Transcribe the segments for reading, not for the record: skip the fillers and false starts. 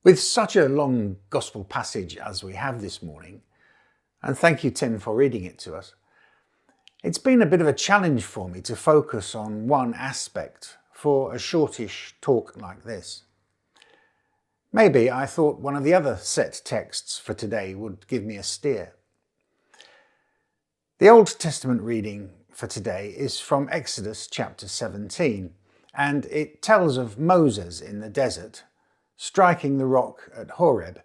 With such a long gospel passage as we have this morning, and thank you, Tim, for reading it to us, it's been a bit of a challenge for me to focus on one aspect for a shortish talk like this. Maybe I thought one of the other set texts for today would give me a steer. The Old Testament reading for today is from Exodus chapter 17, and it tells of Moses in the desert striking the rock at Horeb,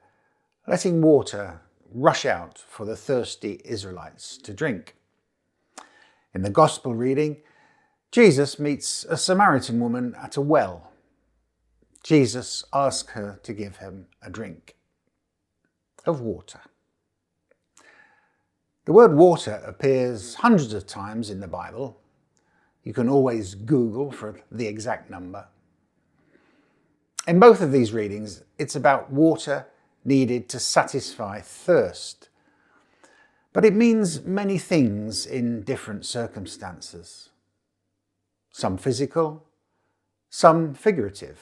letting water rush out for the thirsty Israelites to drink. In the Gospel reading, Jesus meets a Samaritan woman at a well. Jesus asks her to give him a drink of water. The word water appears hundreds of times in the Bible. You can always Google for the exact number. In both of these readings, it's about water needed to satisfy thirst. But it means many things in different circumstances. Some physical, some figurative.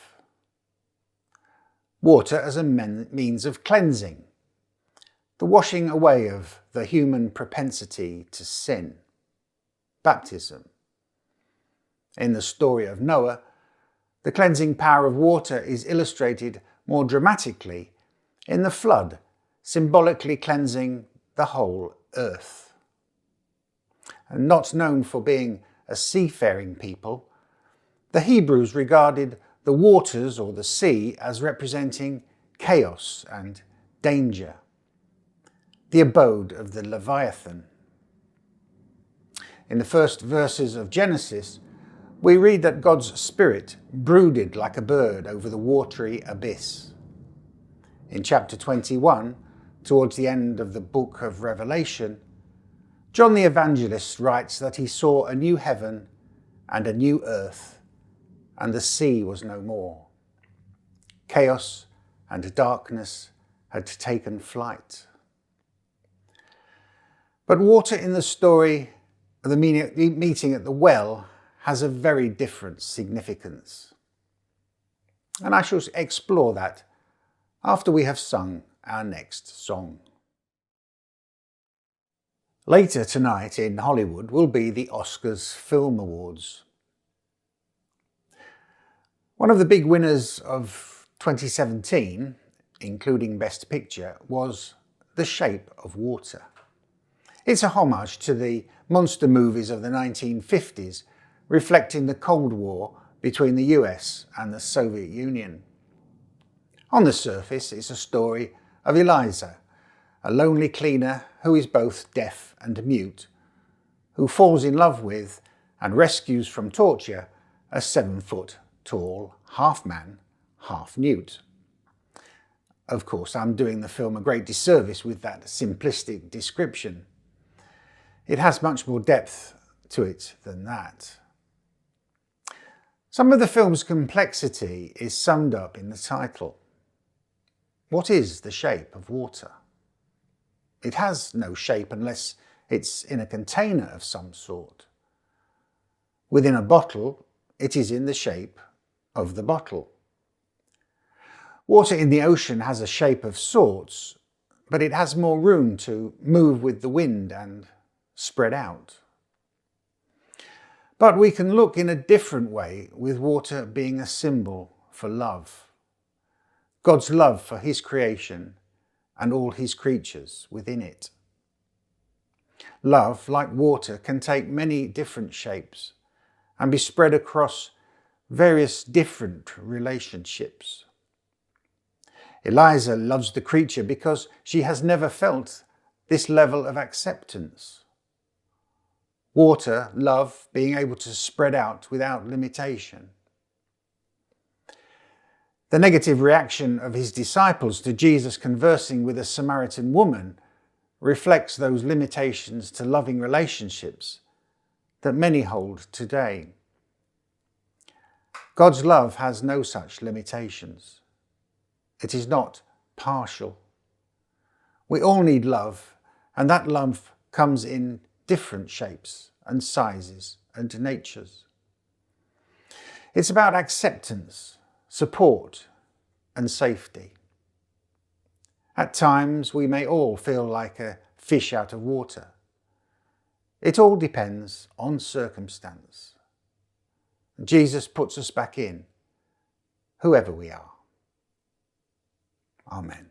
Water as a means of cleansing, the washing away of the human propensity to sin. Baptism. In the story of Noah, the cleansing power of water is illustrated more dramatically in the flood, symbolically cleansing the whole earth. And not known for being a seafaring people, the Hebrews regarded the waters or the sea as representing chaos and danger, the abode of the Leviathan. In the first verses of Genesis, we read that God's Spirit brooded like a bird over the watery abyss. In chapter 21, towards the end of the book of Revelation, John the Evangelist writes that he saw a new heaven and a new earth, and the sea was no more. Chaos and darkness had taken flight. But water in the story of the meeting at the well has a very different significance. And I shall explore that after we have sung our next song. Later tonight in Hollywood will be the Oscars Film Awards. One of the big winners of 2017, including Best Picture, was The Shape of Water. It's a homage to the monster movies of the 1950s, reflecting the Cold War between the US and the Soviet Union. On the surface, it's a story of Eliza, a lonely cleaner who is both deaf and mute, who falls in love with and rescues from torture a 7-foot-tall half-man, half-newt. Of course, I'm doing the film a great disservice with that simplistic description. It has much more depth to it than that. Some of the film's complexity is summed up in the title. What is the shape of water? It has no shape unless it's in a container of some sort. Within a bottle, it is in the shape of the bottle. Water in the ocean has a shape of sorts, but it has more room to move with the wind and spread out. But we can look in a different way with water being a symbol for love. God's love for his creation and all his creatures within it. Love, like water, can take many different shapes and be spread across various different relationships. Eliza loves the creature because she has never felt this level of acceptance. Water, love, being able to spread out without limitation. The negative reaction of his disciples to Jesus conversing with a Samaritan woman reflects those limitations to loving relationships that many hold today. God's love has no such limitations. It is not partial. We all need love, and that love comes in different shapes and sizes and natures. It's about acceptance, support and safety. At times we may all feel like a fish out of water. It all depends on circumstance. Jesus puts us back in, whoever we are. Amen.